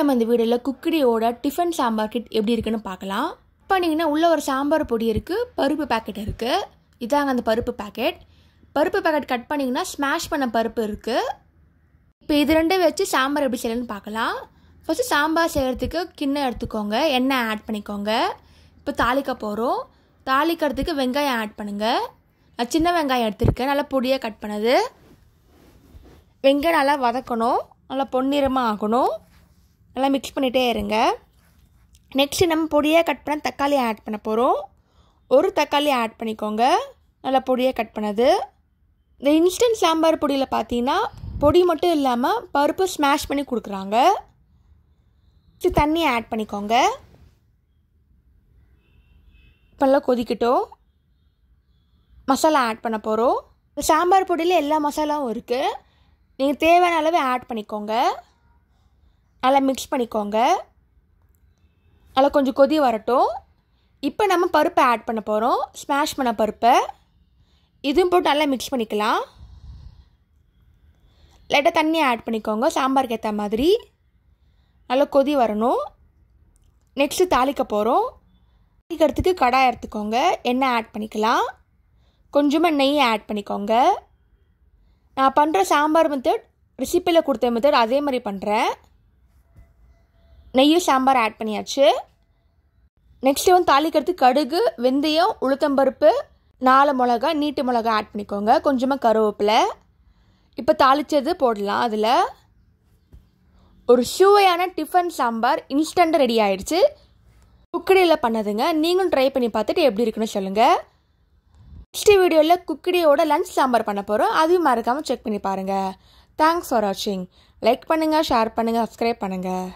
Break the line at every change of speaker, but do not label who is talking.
நம்ம இந்த வீடியோவில் குக்கடியோட டிஃபன் சாம்பார் கிட் எப்படி இருக்குன்னு பார்க்கலாம். பண்ணிங்கன்னா உள்ளே ஒரு சாம்பார் பொடி இருக்குது, பருப்பு பேக்கெட் இருக்குது. இதாங்க அந்த பருப்பு பேக்கெட். பருப்பு பேக்கெட் கட் பண்ணிங்கன்னா ஸ்மாஷ் பண்ண பருப்பு இருக்குது. இப்போ இது ரெண்டும் வச்சு சாம்பார் எப்படி செய்யணும்னு பார்க்கலாம். ஃபஸ்ட்டு சாம்பார் செய்கிறதுக்கு கிண்ணம் எடுத்துக்கோங்க, எண்ணெய் ஆட் பண்ணிக்கோங்க. இப்போ தாளிக்க போகிறோம். தாளிக்கிறதுக்கு வெங்காயம் ஆட் பண்ணுங்கள். நான் சின்ன வெங்காயம் எடுத்துருக்கேன், நல்லா பொடியாக கட் பண்ணது. வெங்காயம் நல்லா வதக்கணும், நல்லா பொன்னிறமாக ஆகணும். நல்லா மிக்ஸ் பண்ணிகிட்டே இருங்க. நெக்ஸ்ட்டு நம்ம பொடியாக கட் பண்ண தக்காளி ஆட் பண்ண போகிறோம். ஒரு தக்காளி ஆட் பண்ணிக்கோங்க, நல்லா பொடியாக கட் பண்ணது. இந்த இன்ஸ்டன்ட் சாம்பார் பொடியில் பார்த்தீங்கன்னா பொடி மட்டும் இல்லாமல் பருப்பு ஸ்மாஷ் பண்ணி கொடுக்குறாங்க. தண்ணி ஆட் பண்ணிக்கோங்க. இப்போ நல்லா கொதிக்கட்டும். மசாலா ஆட் பண்ண போகிறோம். சாம்பார் பொடியில் எல்லா மசாலாவும் இருக்குது, நீங்கள் தேவையான அளவு ஆட் பண்ணிக்கோங்க. நல்லா மிக்ஸ் பண்ணிக்கோங்க. நல்லா கொஞ்சம் கொதி வரட்டும். இப்போ நம்ம பருப்பை ஆட் பண்ண போகிறோம், ஸ்மாஷ் பண்ண பருப்பை. இதுவும் போட்டு நல்லா மிக்ஸ் பண்ணிக்கலாம். லைட்டாக தண்ணி ஆட் பண்ணிக்கோங்க சாம்பாருக்கு ஏற்ற மாதிரி. நல்லா கொதி வரணும். நெக்ஸ்ட்டு தாளிக்க போகிறோம். தாளிக்கிறதுக்கு கடாய் எடுத்துக்கோங்க, எண்ணெய் ஆட் பண்ணிக்கலாம். கொஞ்சமாக நெய் ஆட் பண்ணிக்கோங்க. நான் பண்ணுற சாம்பார் மெத்தட் ரெசிப்பியில் கொடுத்த மெத்தட் அதே மாதிரி பண்ணுறேன். நெய்யும் சாம்பார் ஆட் பண்ணியாச்சு. நெக்ஸ்ட்டு வந்து தாளிக்கிறதுக்கு கடுகு, வெந்தயம், உளுத்தம்பருப்பு, 4 மிளகா, நீட்டு மிளகா ஆட் பண்ணிக்கோங்க. கொஞ்சமாக கருவேப்பிலை. இப்போ தாளித்தது போடலாம். அதில் ஒரு சுவையான டிஃபன் சாம்பார் இன்ஸ்டண்ட்டாக ரெடி ஆகிடுச்சு. குக்கடியில் பண்ணதுங்க. நீங்களும் ட்ரை பண்ணி பார்த்துட்டு எப்படி இருக்குன்னு சொல்லுங்கள். நெக்ஸ்ட் வீடியோவில் குக்கடியோட லஞ்ச் சாம்பார் பண்ண போகிறோம். அதையும் மறக்காமல் செக் பண்ணி பாருங்கள். தேங்க்ஸ் ஃபார் வாட்சிங். லைக் பண்ணுங்கள், ஷேர் பண்ணுங்கள், சப்ஸ்கிரைப் பண்ணுங்கள்.